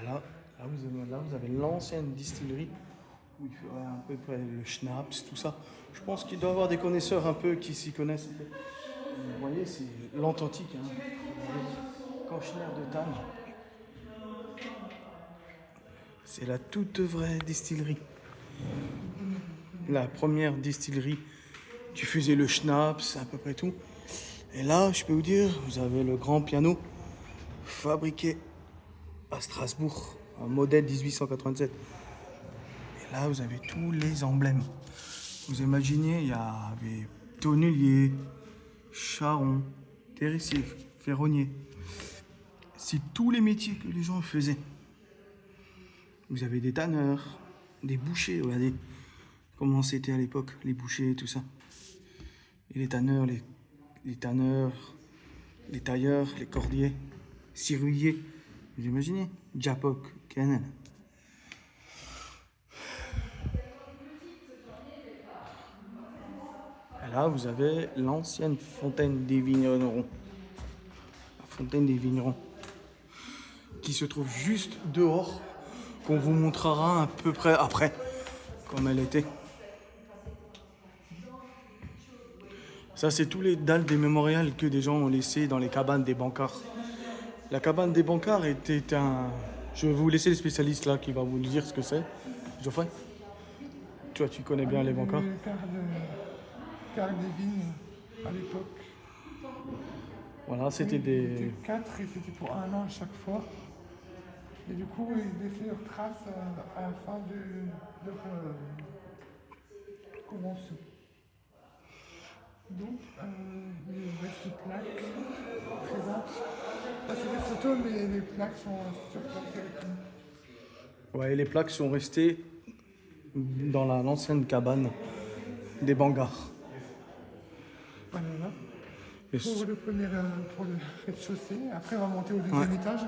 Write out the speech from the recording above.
Là, vous avez l'ancienne distillerie où il ferait à peu près le schnapps, tout ça. Je pense qu'il doit y avoir des connaisseurs un peu qui s'y connaissent. Vous voyez, c'est l'authentique. Hein. Canchener de Tannes. C'est la toute vraie distillerie. La première distillerie qui faisait le schnapps, à peu près tout. Et là, je peux vous dire, vous avez le grand piano fabriqué à Strasbourg, en modèle 1887. Et là, vous avez tous les emblèmes. Vous imaginez, il y avait tonnelier, charron, terrissier, ferronnier. C'est tous les métiers que les gens faisaient. Vous avez des tanneurs, des bouchers, regardez comment c'était à l'époque, les bouchers et tout ça. Et les tanneurs, les tanneurs, les tailleurs, les cordiers, cirouilliers. Vous imaginez, Japok, Ken. Et là, vous avez l'ancienne fontaine des vignerons. La fontaine des vignerons. Qui se trouve juste dehors. Qu'on vous montrera à peu près après. Comme elle était. Ça, c'est tous les dalles des mémorials que des gens ont laissés dans les cabanes des bancards. La cabane des bancards était un... Je vais vous laisser le spécialiste là qui va vous dire ce que c'est. Geoffrey, toi, tu connais bien les bancards. Les cartes des vignes à l'époque. Voilà, c'était des... C'était 4 et c'était pour 1 an à chaque fois. Et du coup, ils laissaient leurs traces à la fin de leur convention. Donc, il reste des plaques présentes. Là, c'est des photos, mais les plaques sont sur place avec nous. Ouais, les plaques sont restées dans l'ancienne cabane des bancards. Voilà. Et Pour le rez-de-chaussée. Après, on va monter au deuxième étage.